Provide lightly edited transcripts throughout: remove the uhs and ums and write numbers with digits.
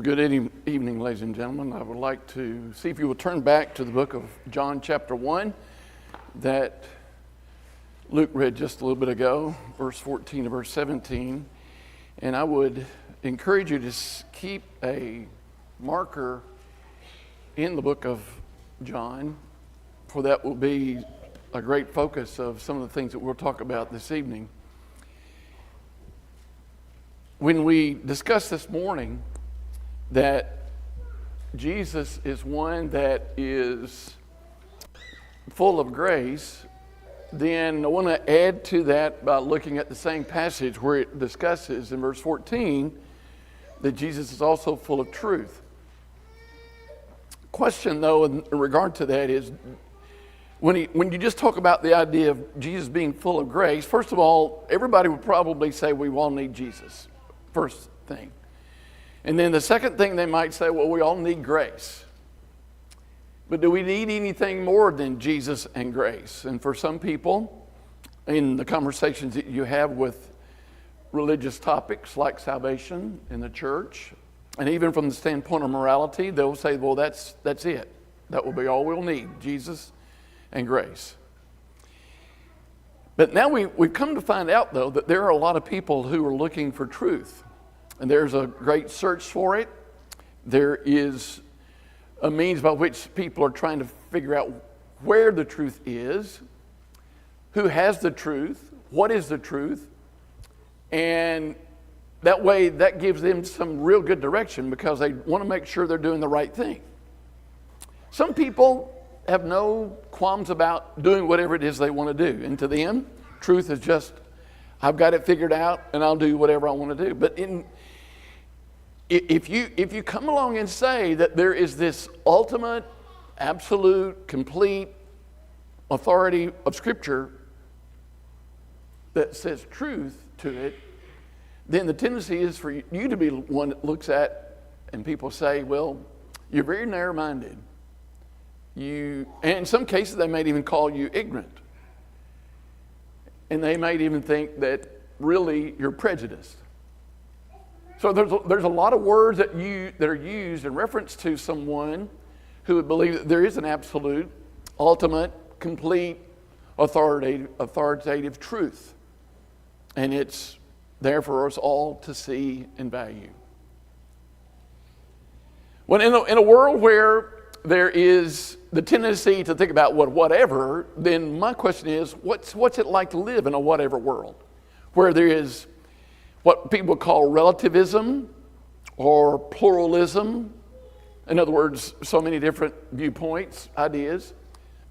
Well, good evening, ladies and gentlemen. I would like to see if you will turn back to the book of John chapter 1 that Luke read just a little bit ago, verse 14 to verse 17. And I would encourage you to keep a marker in the book of John, for that will be a great focus of some of the things that we'll talk about this evening. When we discussed this morning that Jesus is one that is full of grace, then I want to add to that by looking at the same passage where it discusses in verse 14 that Jesus is also full of truth. Question, though, in regard to that is, when you just talk about the idea of Jesus being full of grace, first of all, everybody would probably say we all need Jesus, first thing. And then the second thing they might say, well, we all need grace. But do we need anything more than Jesus and grace? And for some people, in the conversations that you have with religious topics like salvation in the church, and even from the standpoint of morality, they'll say, well, that's it. That will be all we'll need, Jesus and grace. But now we've come to find out, though, that there are a lot of people who are looking for truth. And there's a great search for it. There is a means by which people are trying to figure out where the truth is, who has the truth, what is the truth, and that way that gives them some real good direction because they want to make sure they're doing the right thing. Some people have no qualms about doing whatever it is they want to do, and to them, truth is just, I've got it figured out and I'll do whatever I want to do. But if you come along and say that there is this ultimate, absolute, complete authority of Scripture that says truth to it, then the tendency is for you to be one that looks at and people say, well, you're very narrow-minded. And in some cases they might even call you ignorant. And they might even think that really you're prejudiced. So there's a lot of words that are used in reference to someone who would believe that there is an absolute, ultimate, complete, authoritative truth. And it's there for us all to see and value. When in a world where there is the tendency to think about whatever, then my question is, what's it like to live in a whatever world? Where there is what people call relativism or pluralism. In other words, so many different viewpoints, ideas.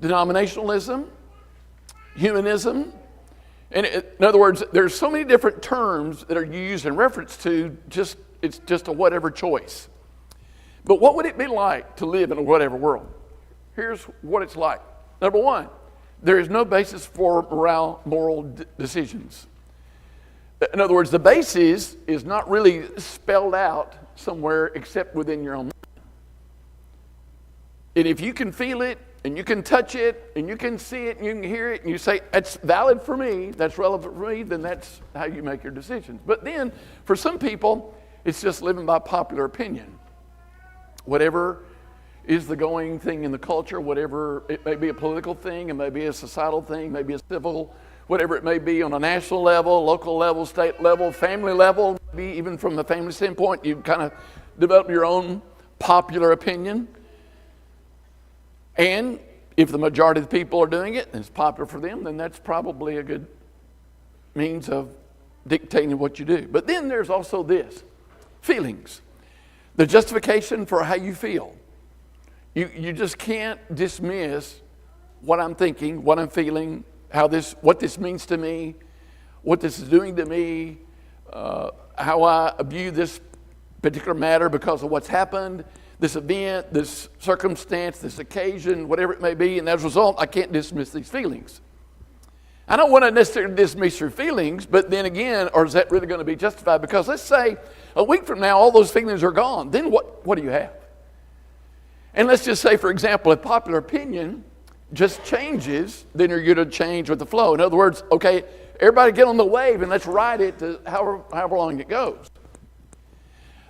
Denominationalism, humanism. And in other words, there's so many different terms that are used in reference to it's just a whatever choice. But what would it be like to live in a whatever world? Here's what it's like. Number one, there is no basis for moral decisions. In other words, the basis is not really spelled out somewhere except within your own mind. And if you can feel it, and you can touch it, and you can see it, and you can hear it, and you say, that's valid for me, that's relevant for me, then that's how you make your decisions. But then, for some people, it's just living by popular opinion. Whatever is the going thing in the culture, whatever, it may be a political thing, it may be a societal thing, maybe a civil, whatever it may be on a national level, local level, state level, family level, maybe even from the family standpoint, you kind of develop your own popular opinion. And if the majority of the people are doing it and it's popular for them, then that's probably a good means of dictating what you do. But then there's also this, feelings. The justification for how you feel. You just can't dismiss what I'm thinking, what I'm feeling, what this means to me, what this is doing to me, how I view this particular matter because of what's happened, this event, this circumstance, this occasion, whatever it may be, and as a result, I can't dismiss these feelings. I don't want to necessarily dismiss your feelings, but then again, or is that really going to be justified? Because let's say a week from now, all those feelings are gone. Then what do you have? And let's just say, for example, if popular opinion just changes, then you're going to change with the flow. In other words, okay, everybody get on the wave and let's ride it to however long it goes.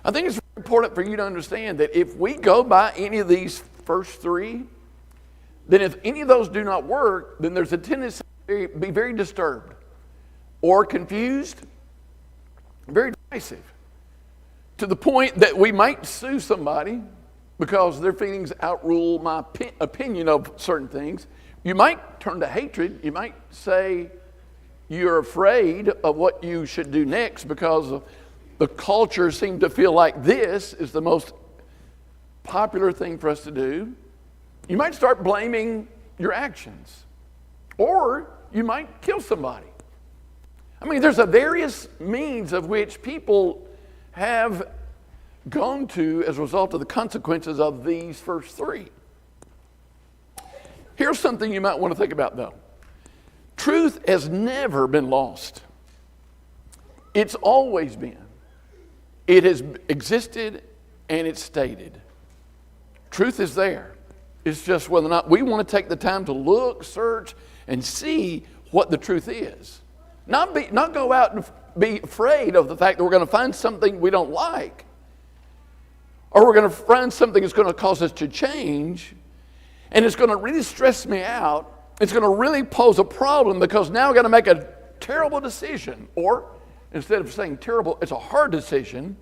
I think it's Important for you to understand that if we go by any of these first three, then if any of those do not work, then there's a tendency to be very disturbed or confused, very divisive, to the point that we might sue somebody because their feelings outrule my opinion of certain things. You might turn to hatred. You might say you're afraid of what you should do next because the culture seemed to feel like this is the most popular thing for us to do. You might start blaming your actions, or you might kill somebody. I mean, there's a various means of which people have gone to as a result of the consequences of these first three. Here's something you might want to think about, though. Truth has never been lost. It's always been. It has existed and it's stated. Truth is there. It's just whether or not we want to take the time to look, search, and see what the truth is. Not go out and be afraid of the fact that we're going to find something we don't like, or we're going to find something that's going to cause us to change, and it's going to really stress me out. It's going to really pose a problem because now I've got to make a terrible decision, or instead of saying terrible, it's a hard decision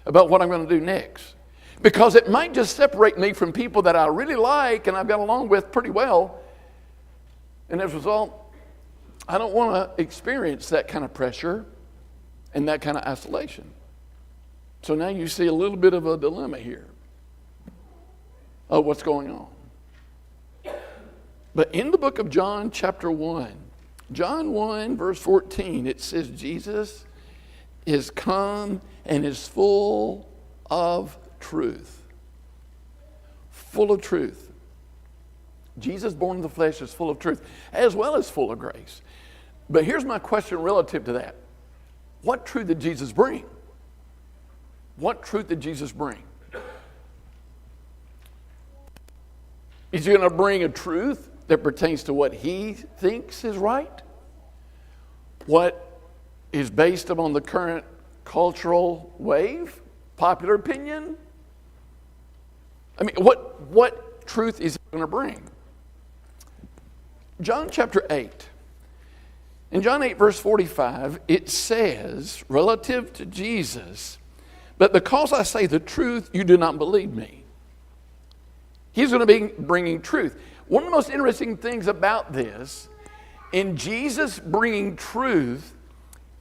about what I'm going to do next. Because it might just separate me from people that I really like and I've got along with pretty well. And as a result, I don't want to experience that kind of pressure and that kind of isolation. So now you see a little bit of a dilemma here of what's going on. But in the book of John, chapter 1, John 1, verse 14, it says, Jesus is come and is full of truth. Full of truth. Jesus born in the flesh is full of truth, as well as full of grace. But here's my question relative to that. What truth did Jesus bring? What truth did Jesus bring? Is he going to bring a truth that pertains to what he thinks is right? What is based upon the current cultural wave? Popular opinion? I mean, what truth is he going to bring? John chapter 8. In John 8, verse 45, it says, relative to Jesus, but because I say the truth, you do not believe me. He's going to be bringing truth. One of the most interesting things about this, in Jesus bringing truth,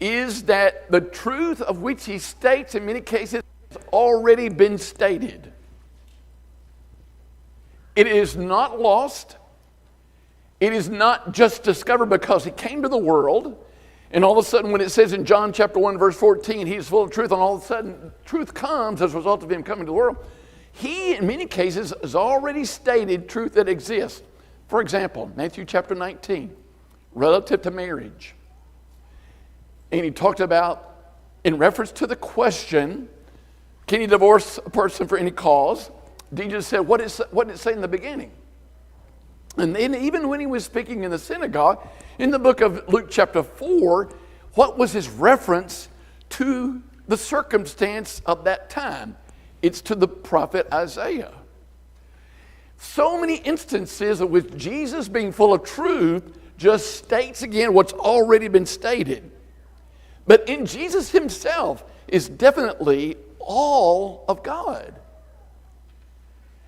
is that the truth of which he states in many cases has already been stated. It is not lost. It is not just discovered because he came to the world, and all of a sudden when it says in John chapter 1 verse 14, he is full of truth, and all of a sudden truth comes as a result of him coming to the world. He, in many cases, has already stated truth that exists. For example, Matthew chapter 19, relative to marriage. And he talked about, in reference to the question, can you divorce a person for any cause? Jesus said, what did it say in the beginning? And then even when he was speaking in the synagogue, in the book of Luke chapter 4, what was his reference to the circumstance of that time? It's to the prophet Isaiah. So many instances of which Jesus, being full of truth, just states again what's already been stated. But in Jesus himself is definitely all of God.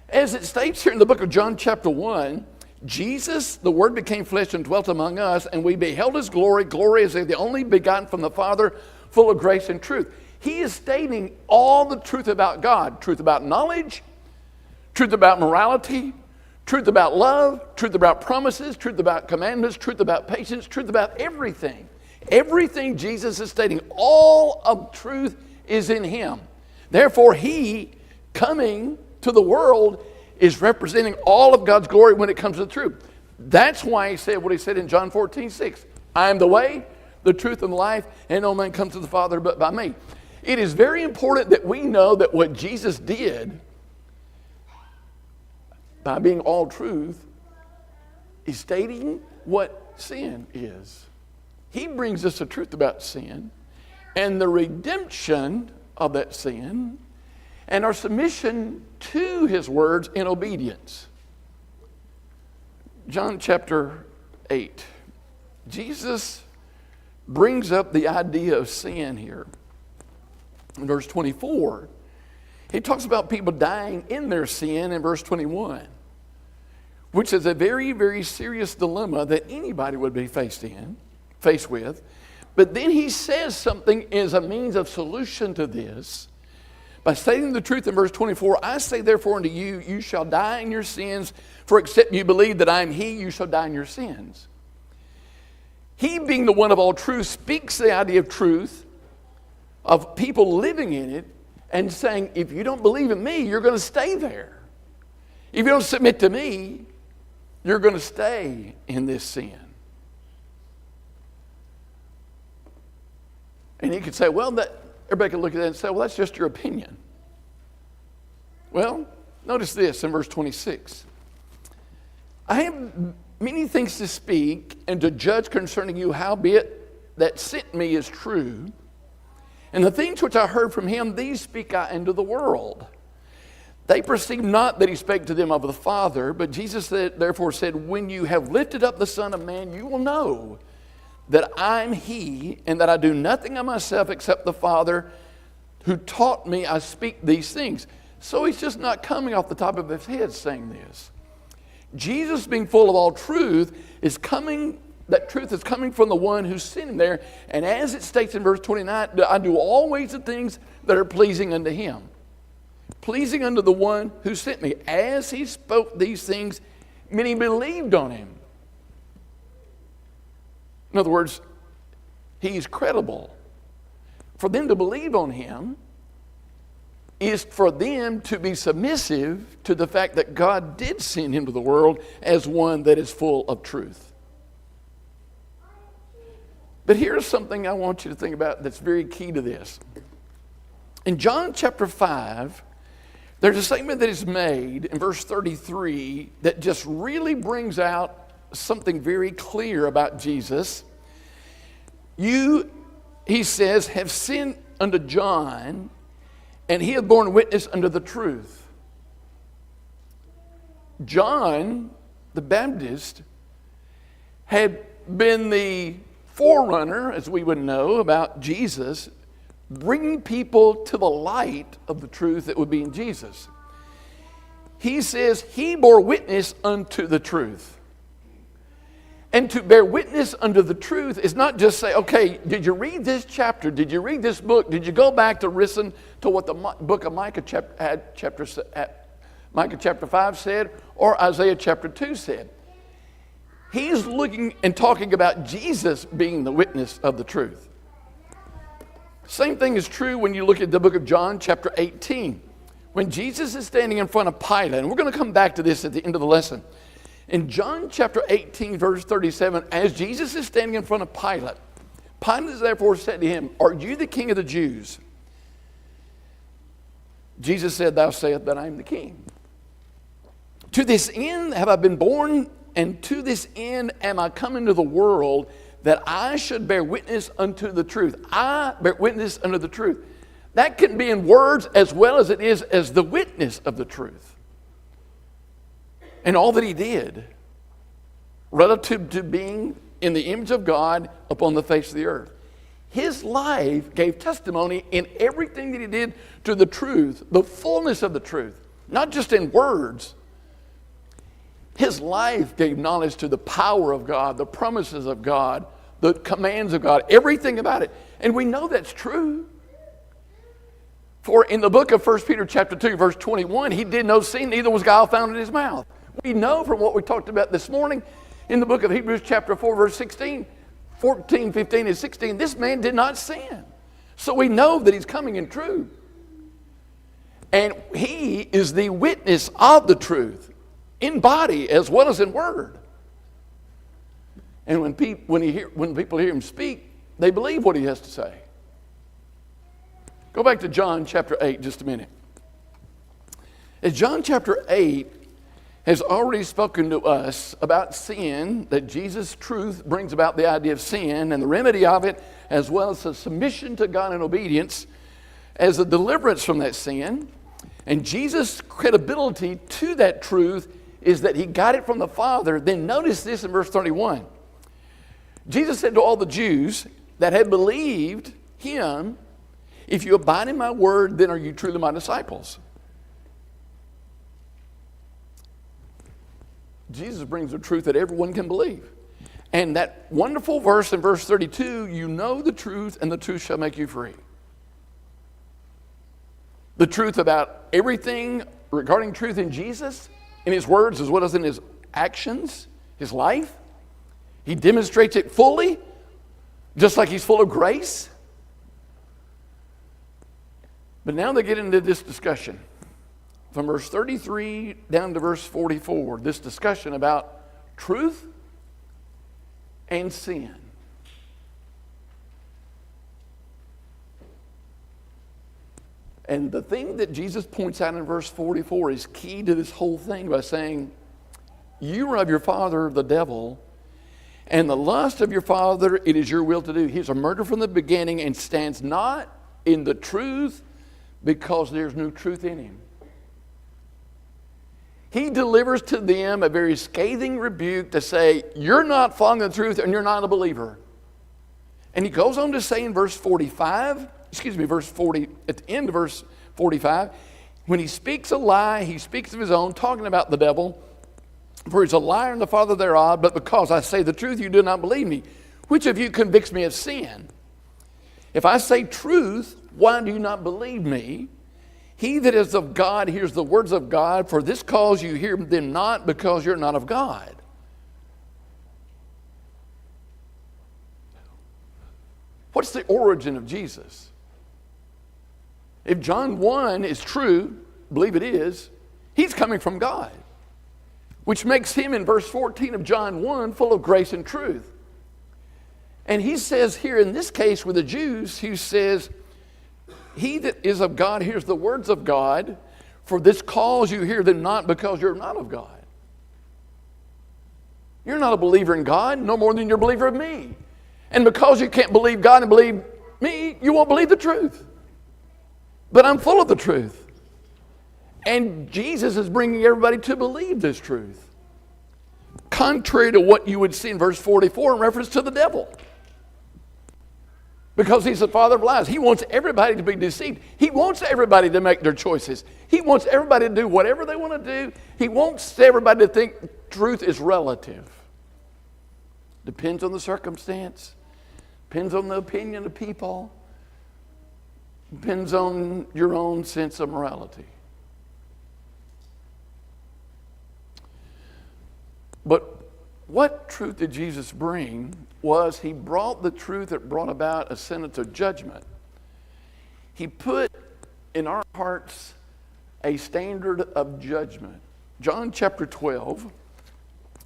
As it states here in the book of John chapter 1, Jesus, the Word became flesh and dwelt among us, and we beheld his glory. Glory as the only begotten from the Father, full of grace and truth. He is stating all the truth about God. Truth about knowledge, truth about morality, truth about love, truth about promises, truth about commandments, truth about patience, truth about everything. Everything Jesus is stating, all of truth is in him. Therefore, he coming to the world is representing all of God's glory when it comes to the truth. That's why he said what he said in John 14:6. I am the way, the truth, and the life, and no man comes to the Father but by me. It is very important that we know that what Jesus did by being all truth is stating what sin is. He brings us the truth about sin and the redemption of that sin and our submission to his words in obedience. John chapter 8. Jesus brings up the idea of sin here. In verse 24, he talks about people dying in their sin in verse 21, which is a very, very serious dilemma that anybody would be faced with. But then he says something as a means of solution to this by stating the truth in verse 24. I say therefore unto you, you shall die in your sins, for except you believe that I am he, you shall die in your sins. He, being the one of all truth, speaks the idea of truth, of people living in it, and saying, if you don't believe in me, you're going to stay there. If you don't submit to me, you're going to stay in this sin. And he could say, well, everybody could look at that and say, well, that's just your opinion. Well, notice this in verse 26. I have many things to speak and to judge concerning you, howbeit that sent me is true. And the things which I heard from him, these speak I unto the world. They perceived not that he spake to them of the Father, but Jesus therefore said, when you have lifted up the Son of Man, you will know that I'm he, and that I do nothing of myself except the Father who taught me I speak these things. So he's just not coming off the top of his head saying this. Jesus, being full of all truth, that truth is coming from the one who's sitting there. And as it states in verse 29, I do always the things that are pleasing unto him. Pleasing unto the one who sent me. As he spoke these things, many believed on him. In other words, he's credible. For them to believe on him is for them to be submissive to the fact that God did send him to the world as one that is full of truth. But here's something I want you to think about that's very key to this. In John chapter 5, there's a statement that is made in verse 33 that just really brings out something very clear about Jesus. You, he says, have sent unto John, and he hath borne witness unto the truth. John the Baptist had been the forerunner, as we would know, about Jesus, bringing people to the light of the truth that would be in Jesus. He says he bore witness unto the truth. And to bear witness unto the truth is not just say, okay, did you read this chapter? Did you read this book? Did you go back to listen to what the book of Micah chapter 5 said, or Isaiah chapter 2 said? He's looking and talking about Jesus being the witness of the truth. Same thing is true when you look at the book of John chapter 18. When Jesus is standing in front of Pilate, and we're going to come back to this at the end of the lesson. In John chapter 18, verse 37, as Jesus is standing in front of Pilate, Pilate therefore said to him, are you the king of the Jews? Jesus said, thou sayest that I am the king. To this end have I been born, and to this end am I come into the world, that I should bear witness unto the truth. I bear witness unto the truth. That can be in words as well as it is as the witness of the truth. And all that he did relative to being in the image of God upon the face of the earth. His life gave testimony in everything that he did to the truth, the fullness of the truth, not just in words. His life gave knowledge to the power of God, the promises of God, the commands of God, everything about it. And we know that's true. For in the book of 1 Peter chapter 2, verse 21, he did no sin, neither was guile found in his mouth. We know from what we talked about this morning in the book of Hebrews chapter 4, verse 16, 14, 15, and 16, this man did not sin. So we know that he's coming in truth. And he is the witness of the truth in body as well as in word. And when people hear him speak, they believe what he has to say. Go back to John chapter 8 just a minute. As John chapter 8 has already spoken to us about sin, that Jesus' truth brings about the idea of sin and the remedy of it, as well as the submission to God and obedience as a deliverance from that sin. And Jesus' credibility to that truth is that he got it from the Father. Then notice this in verse 31. Jesus said to all the Jews that had believed him, if you abide in my word, then are you truly my disciples. Jesus brings the truth that everyone can believe. And that wonderful verse in verse 32, you know the truth and the truth shall make you free. The truth about everything regarding truth in Jesus, in his words as well as in his actions, his life. He demonstrates it fully, just like he's full of grace. But now they get into this discussion. From verse 33 down to verse 44, this discussion about truth and sin. And the thing that Jesus points out in verse 44 is key to this whole thing by saying, you are of your father, the devil, and the lust of your father, it is your will to do. He's a murderer from the beginning and stands not in the truth because there's no truth in him. He delivers to them a very scathing rebuke to say, you're not following the truth and you're not a believer. And he goes on to say in verse 40, at the end of verse 45, when he speaks a lie, he speaks of his own, talking about the devil. For he's a liar and the father thereof, but because I say the truth, you do not believe me. Which of you convicts me of sin? If I say truth, why do you not believe me? He that is of God hears the words of God, for this cause you hear them not, because you're not of God. What's the origin of Jesus? If John 1 is true, believe it is, he's coming from God, which makes him in verse 14 of John 1 full of grace and truth. And he says here in this case with the Jews, he says, he that is of God hears the words of God, for this cause you hear them not, because you're not of God. You're not a believer in God, no more than you're a believer of me. And because you can't believe God and believe me, you won't believe the truth. But I'm full of the truth. And Jesus is bringing everybody to believe this truth. Contrary to what you would see in verse 44 in reference to the devil. Because he's the father of lies. He wants everybody to be deceived. He wants everybody to make their choices. He wants everybody to do whatever they want to do. He wants everybody to think truth is relative. Depends on the circumstance. Depends on the opinion of people. Depends on your own sense of morality. But what truth did Jesus bring was he brought the truth that brought about a sentence of judgment. He put in our hearts a standard of judgment. John chapter 12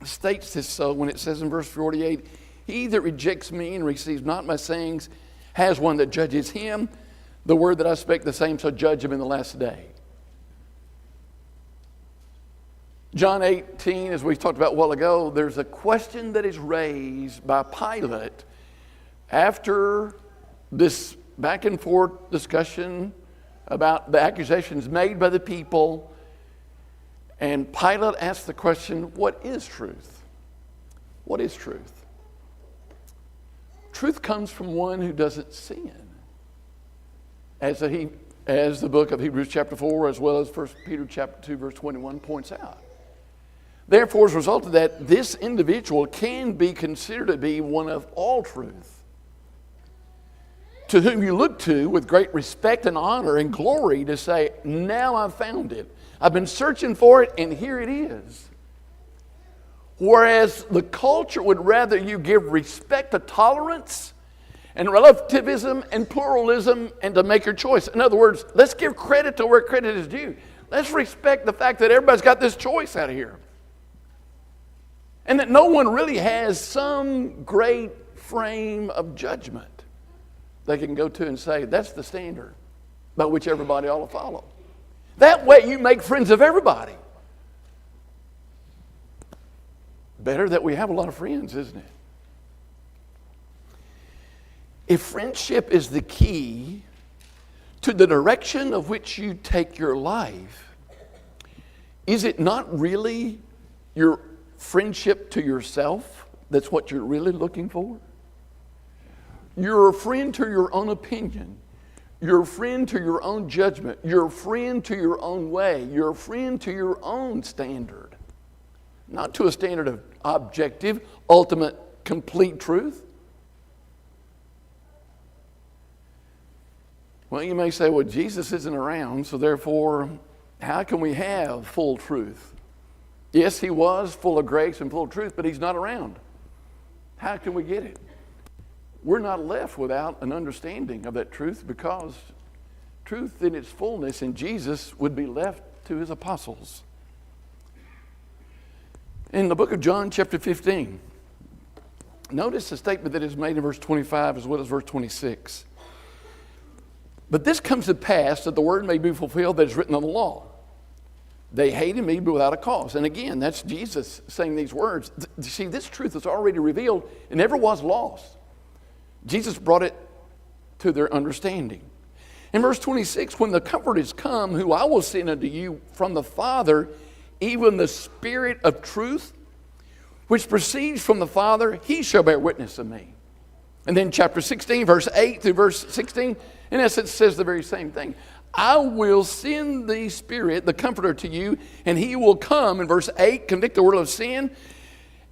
states this so when it says in verse 48, he that rejects me and receives not my sayings has one that judges him. The word that I speak, the same shall judge him in the last day. John 18, as we talked about a while ago, there's a question that is raised by Pilate after this back and forth discussion about the accusations made by the people. And Pilate asks the question, what is truth? What is truth? Truth comes from one who doesn't sin. As the book of Hebrews chapter 4, as well as 1 Peter chapter 2, verse 21 points out. Therefore, as a result of that, this individual can be considered to be one of all truth, to whom you look to with great respect and honor and glory to say, now I've found it. I've been searching for it, and here it is. Whereas the culture would rather you give respect to tolerance and relativism and pluralism and to make your choice. In other words, let's give credit to where credit is due. Let's respect the fact that everybody's got this choice out of here. And that no one really has some great frame of judgment they can go to and say, that's the standard by which everybody ought to follow. That way you make friends of everybody. Better that we have a lot of friends, isn't it? If friendship is the key to the direction of which you take your life, is it not really your friendship to yourself that's what you're really looking for? You're a friend to your own opinion. You're a friend to your own judgment. You're a friend to your own way. You're a friend to your own standard. Not to a standard of objective, ultimate, complete truth. Well, you may say, well, Jesus isn't around, so therefore, how can we have full truth? Yes, he was full of grace and full of truth, but he's not around. How can we get it? We're not left without an understanding of that truth, because truth in its fullness in Jesus would be left to his apostles. In the book of John, chapter 15, notice the statement that is made in verse 25 as well as verse 26. But this comes to pass that the word may be fulfilled that is written on the law. They hated me but without a cause. And again, that's Jesus saying these words. See, this truth is already revealed. It never was lost. Jesus brought it to their understanding. In verse 26, when the Comforter is come, who I will send unto you from the Father, even the Spirit of truth, which proceeds from the Father, he shall bear witness of me. And then chapter 16, verse 8 through verse 16, in essence, says the very same thing. I will send the Spirit, the Comforter, to you, and he will come, in verse 8, convict the world of sin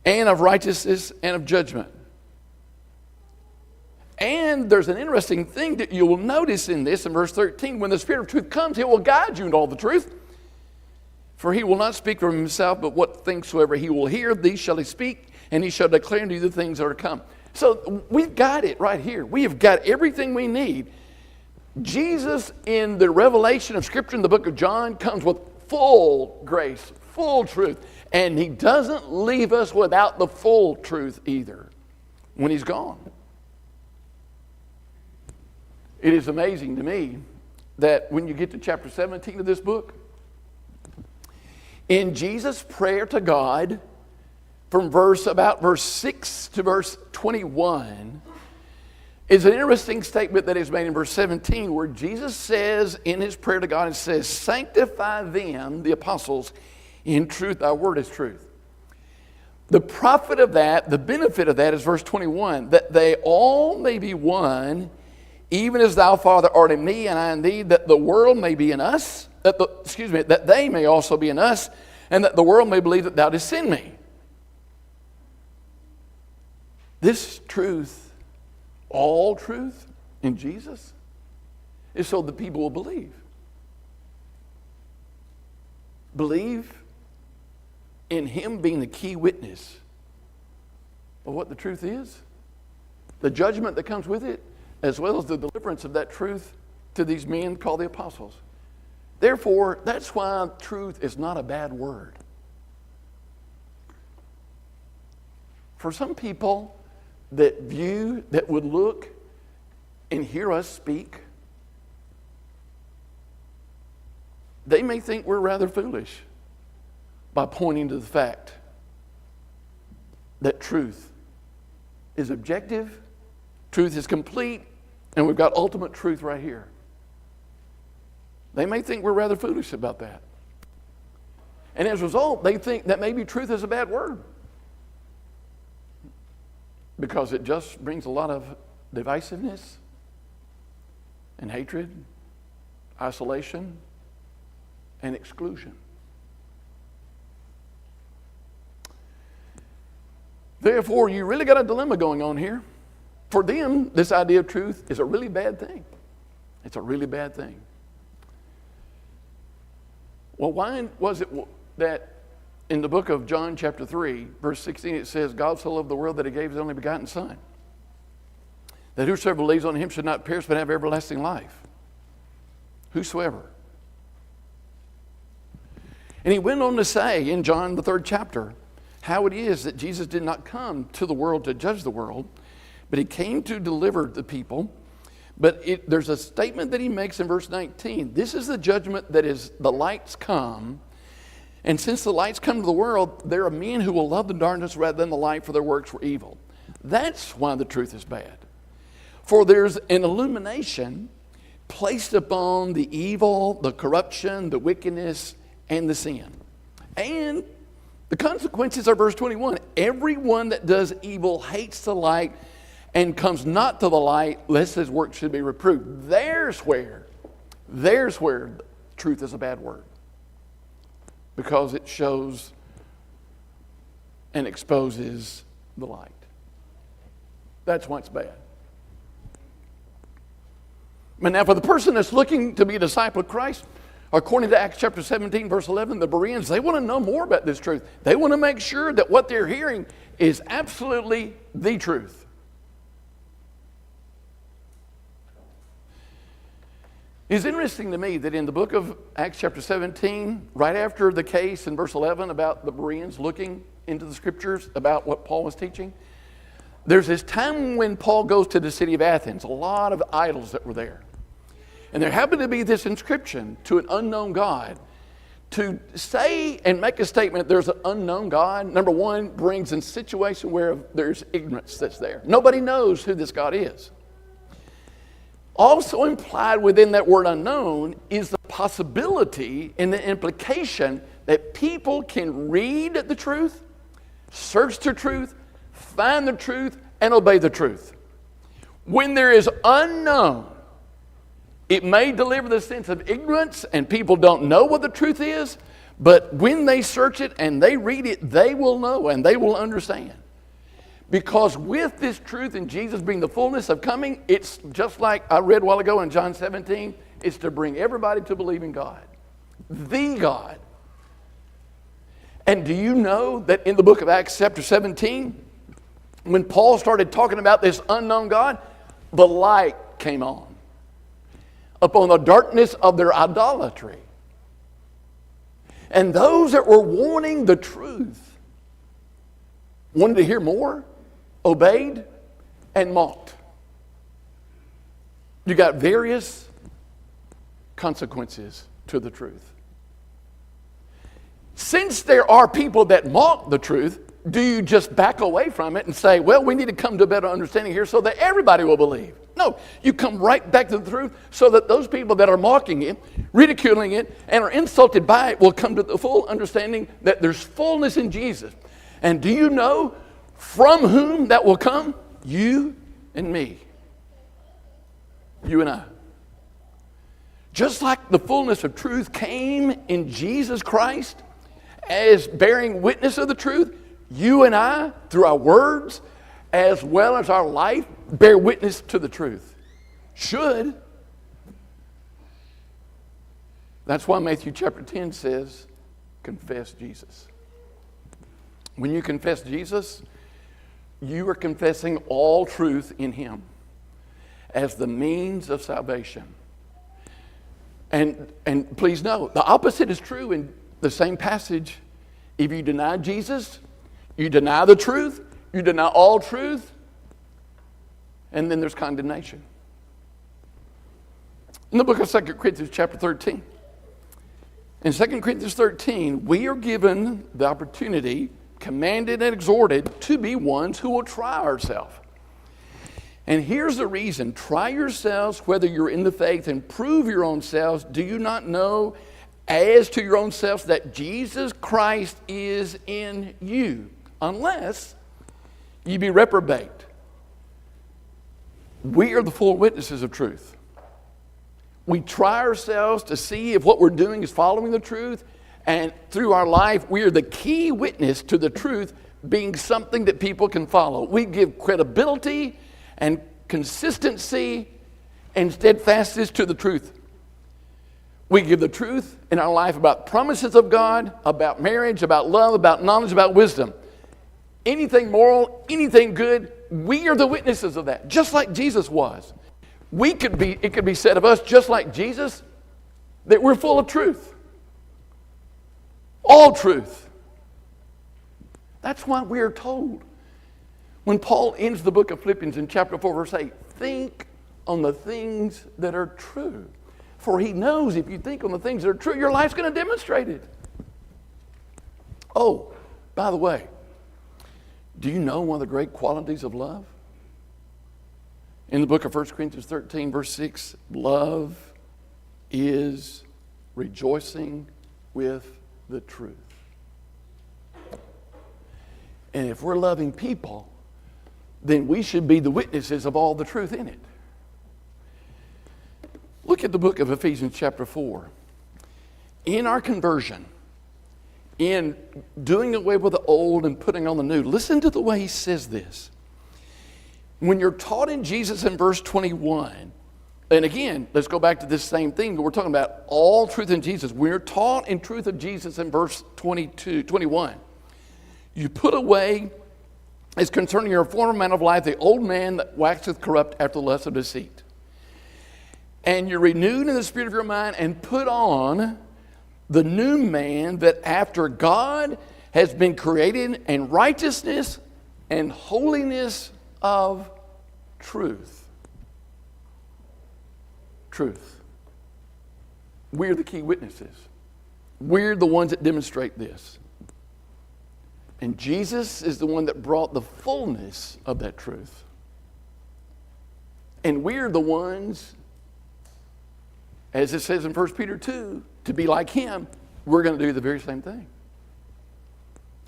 and of righteousness and of judgment. And there's an interesting thing that you will notice in this, in verse 13. When the Spirit of truth comes, he will guide you into all the truth. For he will not speak from himself, but what things soever he will hear, these shall he speak, and he shall declare unto you the things that are to come. So we've got it right here. We have got everything we need. Jesus, in the revelation of Scripture in the book of John, comes with full grace, full truth. And he doesn't leave us without the full truth either when he's gone. It is amazing to me that when you get to chapter 17 of this book, in Jesus' prayer to God, from about verse 6 to verse 21, is an interesting statement that is made in verse 17, where Jesus says in his prayer to God, it says, sanctify them, the apostles, in truth, thy word is truth. The profit of that, the benefit of that is verse 21, that they all may be one, even as thou, Father, art in me and I in thee, that the world may be in us, that they may also be in us, and that the world may believe that thou didst send me. This truth, all truth in Jesus, is so that people will believe. Believe in him being the key witness of what the truth is, the judgment that comes with it, as well as the deliverance of that truth to these men called the apostles. Therefore, that's why truth is not a bad word. For some people that would look and hear us speak, they may think we're rather foolish by pointing to the fact that truth is objective, truth is complete, and we've got ultimate truth right here. They may think we're rather foolish about that. And as a result, they think that maybe truth is a bad word, because it just brings a lot of divisiveness and hatred, isolation, and exclusion. Therefore, you really got a dilemma going on here. For them, this idea of truth is a really bad thing. It's a really bad thing. Well, why was it that in the book of John chapter 3, verse 16, it says, God so loved the world that he gave his only begotten Son, that whosoever believes on him should not perish but have everlasting life. Whosoever. And he went on to say in John the 3rd chapter how it is that Jesus did not come to the world to judge the world, but he came to deliver the people. But there's a statement that he makes in verse 19. This is the judgment that is the lights come. And since the lights come to the world, there are men who will love the darkness rather than the light, for their works were evil. That's why the truth is bad. For there's an illumination placed upon the evil, the corruption, the wickedness, and the sin. And the consequences are verse 21. Everyone that does evil hates the light and comes not to the light, lest his work should be reproved. There's where truth is a bad word. Because it shows and exposes the light. That's why it's bad. But now for the person that's looking to be a disciple of Christ, according to Acts chapter 17, verse 11, the Bereans, they want to know more about this truth. They want to make sure that what they're hearing is absolutely the truth. It's interesting to me that in the book of Acts chapter 17, right after the case in verse 11 about the Bereans looking into the scriptures about what Paul was teaching, there's this time when Paul goes to the city of Athens, a lot of idols that were there. And there happened to be this inscription to an unknown God. To say and make a statement there's an unknown God, number one, brings in a situation where there's ignorance that's there. Nobody knows who this God is. Also implied within that word unknown is the possibility and the implication that people can read the truth, search the truth, find the truth, and obey the truth. When there is unknown, it may deliver the sense of ignorance and people don't know what the truth is, but when they search it and they read it, they will know and they will understand. Because with this truth and Jesus being the fullness of coming, it's just like I read a while ago in John 17, it's to bring everybody to believe in God. The God. And do you know that in the book of Acts chapter 17, when Paul started talking about this unknown God, the light came on upon the darkness of their idolatry. And those that were wanting the truth, wanted to hear more, obeyed, and mocked. You got various consequences to the truth. Since there are people that mock the truth, do you just back away from it and say, well, we need to come to a better understanding here so that everybody will believe? No, you come right back to the truth so that those people that are mocking it, ridiculing it, and are insulted by it will come to the full understanding that there's fullness in Jesus. And do you know from whom that will come? You and me. You and I. Just like the fullness of truth came in Jesus Christ as bearing witness of the truth, you and I, through our words as well as our life, bear witness to the truth. Should. That's why Matthew chapter 10 says, confess Jesus. When you confess Jesus, you are confessing all truth in Him as the means of salvation. And please know, the opposite is true in the same passage. If you deny Jesus, you deny the truth, you deny all truth, and then there's condemnation. In the book of 2 Corinthians chapter 13, in 2 Corinthians 13, we are given the opportunity, commanded and exhorted, to be ones who will try ourselves. And here's the reason. Try yourselves whether you're in the faith and prove your own selves. Do you not know as to your own selves that Jesus Christ is in you? Unless you be reprobate. We are the full witnesses of truth. We try ourselves to see if what we're doing is following the truth. And through our life, we are the key witness to the truth being something that people can follow. We give credibility and consistency and steadfastness to the truth. We give the truth in our life about promises of God, about marriage, about love, about knowledge, about wisdom. Anything moral, anything good, we are the witnesses of that, just like Jesus was. It could be said of us, just like Jesus, that we're full of truth. All truth. That's why we are told, when Paul ends the book of Philippians in chapter 4, verse 8, think on the things that are true. For he knows if you think on the things that are true, your life's going to demonstrate it. Oh, by the way, do you know one of the great qualities of love? In the book of 1 Corinthians 13, verse 6, love is rejoicing with the truth. And if we're loving people, then we should be the witnesses of all the truth in it. Look at the book of Ephesians chapter 4. In our conversion, in doing away with the old and putting on the new, listen to the way he says this. When you're taught in Jesus in verse 21, and again, let's go back to this same thing. We're talking about all truth in Jesus. We're taught in truth of Jesus in verse 21. You put away, as concerning your former man of life, the old man that waxeth corrupt after the lust of deceit. And you're renewed in the spirit of your mind and put on the new man that after God has been created in righteousness and holiness of truth. Truth. We're the key witnesses. We're the ones that demonstrate this. And Jesus is the one that brought the fullness of that truth. And we're the ones, as it says in 1 Peter 2, to be like him. We're going to do the very same thing.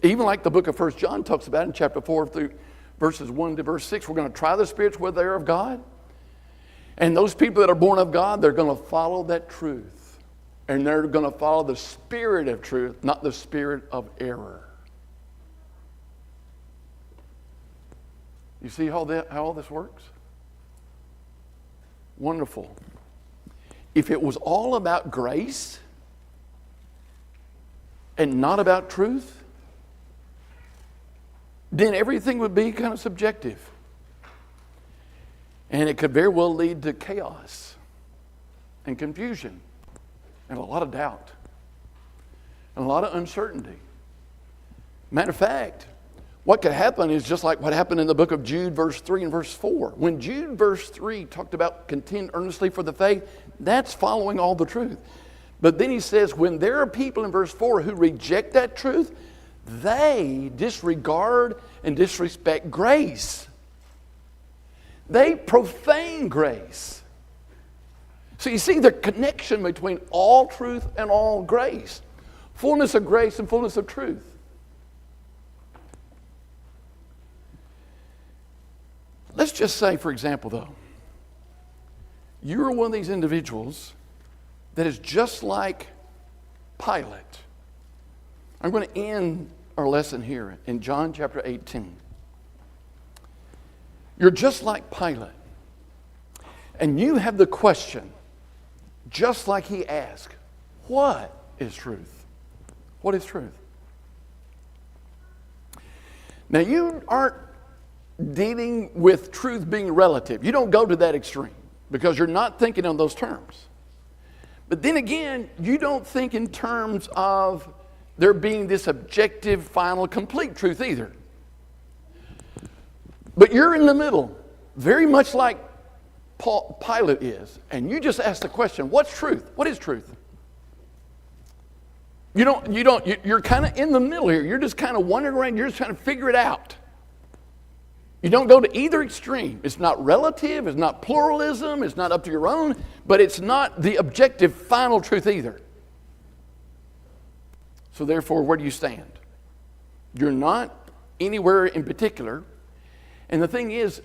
Even like the book of 1 John talks about in chapter 4 through verses 1 to verse 6, we're going to try the spirits whether they're of God. And those people that are born of God, they're going to follow that truth. And they're going to follow the spirit of truth, not the spirit of error. You see how all this works? Wonderful. If it was all about grace and not about truth, then everything would be kind of subjective. And it could very well lead to chaos and confusion and a lot of doubt and a lot of uncertainty. Matter of fact, what could happen is just like what happened in the book of Jude, verse 3 and verse 4. When Jude, verse 3, talked about contend earnestly for the faith, that's following all the truth. But then he says, when there are people in verse 4 who reject that truth, they disregard and disrespect grace. They profane grace. So you see the connection between all truth and all grace. Fullness of grace and fullness of truth. Let's just say, for example, though, you're one of these individuals that is just like Pilate. I'm going to end our lesson here in John chapter 18. You're just like Pilate. And you have the question, just like he asked, what is truth? What is truth? Now, you aren't dealing with truth being relative. You don't go to that extreme because you're not thinking on those terms. But then again, you don't think in terms of there being this objective, final, complete truth either. But you're in the middle, very much like Pilate is. And you just ask the question, what's truth? What is truth? You're kind of in the middle here. You're just kind of wandering around. You're just trying to figure it out. You don't go to either extreme. It's not relative. It's not pluralism. It's not up to your own. But it's not the objective, final truth either. So therefore, where do you stand? You're not anywhere in particular. And the thing is,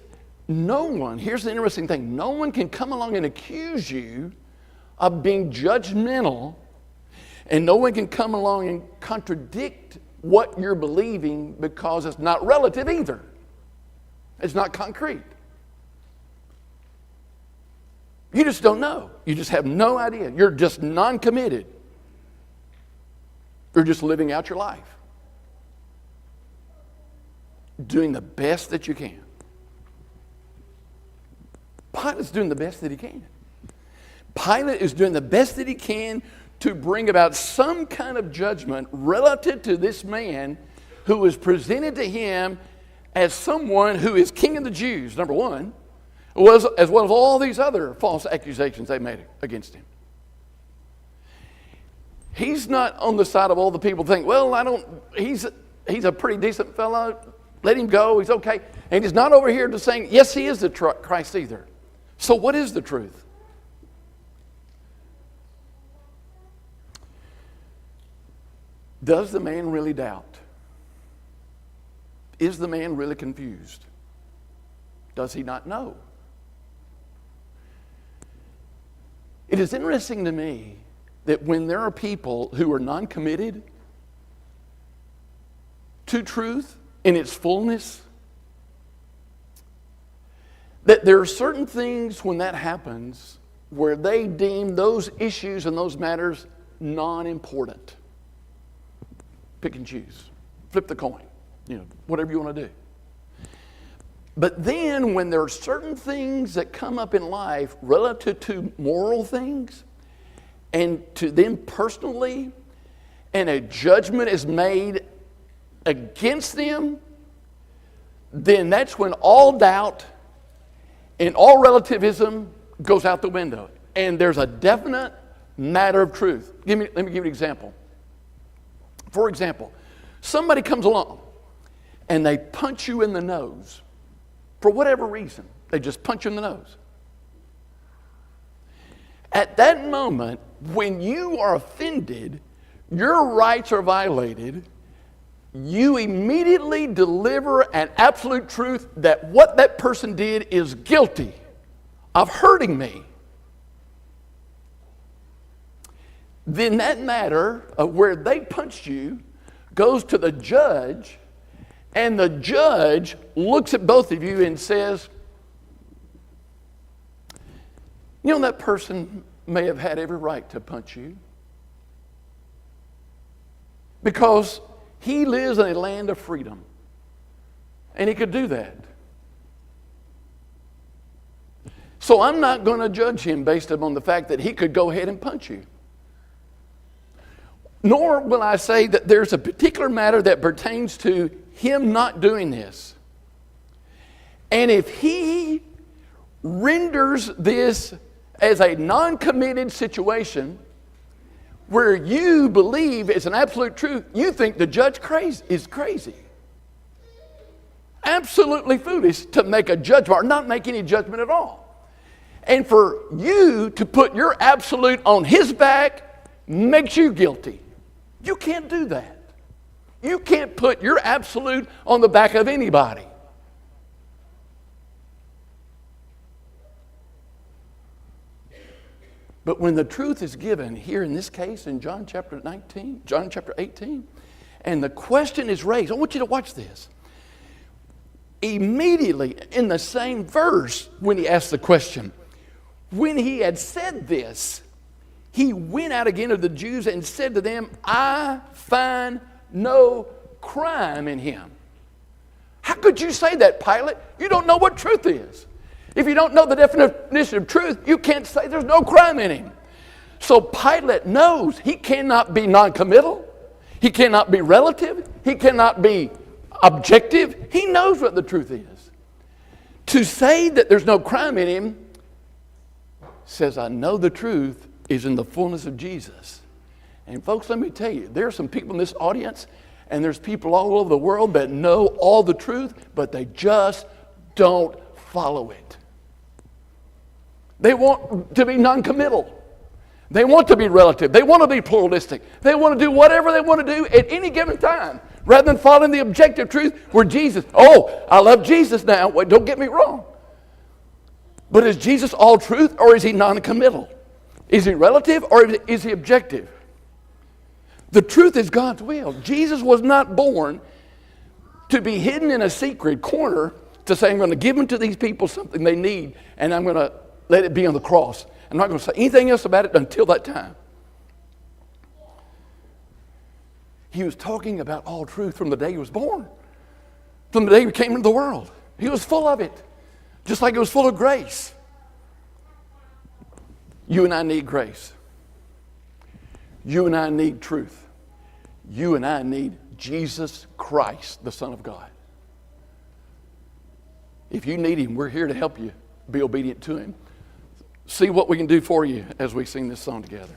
no one, here's the interesting thing, no one can come along and accuse you of being judgmental, and no one can come along and contradict what you're believing because it's not relative either. It's not concrete. You just don't know. You just have no idea. You're just non-committed. You're just living out your life. Doing the best that you can. Pilate's doing the best that he can. Pilate is doing the best that he can to bring about some kind of judgment relative to this man who was presented to him as someone who is king of the Jews, number one, as well as all these other false accusations they made against him. He's not on the side of all the people think, well, he's a pretty decent fellow, let him go, he's okay. And he's not over here just saying, yes, he is the Christ either. So what is the truth? Does the man really doubt? Is the man really confused? Does he not know? It is interesting to me that when there are people who are non-committed to truth in its fullness, that there are certain things when that happens where they deem those issues and those matters non-important. Pick and choose. Flip the coin. Whatever you want to do. But then when there are certain things that come up in life relative to moral things and to them personally, and a judgment is made against them, then that's when all doubt and all relativism goes out the window. And there's a definite matter of truth. Let me give you an example. For example, somebody comes along and they punch you in the nose. For whatever reason, they just punch you in the nose. At that moment, when you are offended, your rights are violated, you immediately deliver an absolute truth that what that person did is guilty of hurting me. Then that matter of where they punched you goes to the judge, and the judge looks at both of you and says, that person may have had every right to punch you because he lives in a land of freedom, and he could do that. So I'm not going to judge him based upon the fact that he could go ahead and punch you. Nor will I say that there's a particular matter that pertains to him not doing this. And if he renders this as a non-committed situation where you believe it's an absolute truth, you think the judge is crazy. Absolutely foolish to make a judgment or not make any judgment at all. And for you to put your absolute on his back makes you guilty. You can't do that. You can't put your absolute on the back of anybody. But when the truth is given here in this case in John chapter 18, and the question is raised, I want you to watch this. Immediately in the same verse when he asked the question, when he had said this, he went out again to the Jews and said to them, I find no crime in him. How could you say that, Pilate? You don't know what truth is. If you don't know the definition of truth, you can't say there's no crime in him. So Pilate knows he cannot be noncommittal. He cannot be relative. He cannot be objective. He knows what the truth is. To say that there's no crime in him says, I know the truth is in the fullness of Jesus. And folks, let me tell you, there are some people in this audience, and there's people all over the world that know all the truth, but they just don't follow it. They want to be non-committal. They want to be relative. They want to be pluralistic. They want to do whatever they want to do at any given time, rather than following the objective truth where Jesus, I love Jesus now. Wait, don't get me wrong. But is Jesus all truth, or is he non-committal? Is he relative, or is he objective? The truth is God's will. Jesus was not born to be hidden in a secret corner to say, I'm going to give them to these people something they need, and I'm going to let it be on the cross. I'm not going to say anything else about it until that time. He was talking about all truth from the day he was born, from the day he came into the world. He was full of it, just like he was full of grace. You and I need grace. You and I need truth. You and I need Jesus Christ, the Son of God. If you need him, we're here to help you be obedient to him. See what we can do for you as we sing this song together.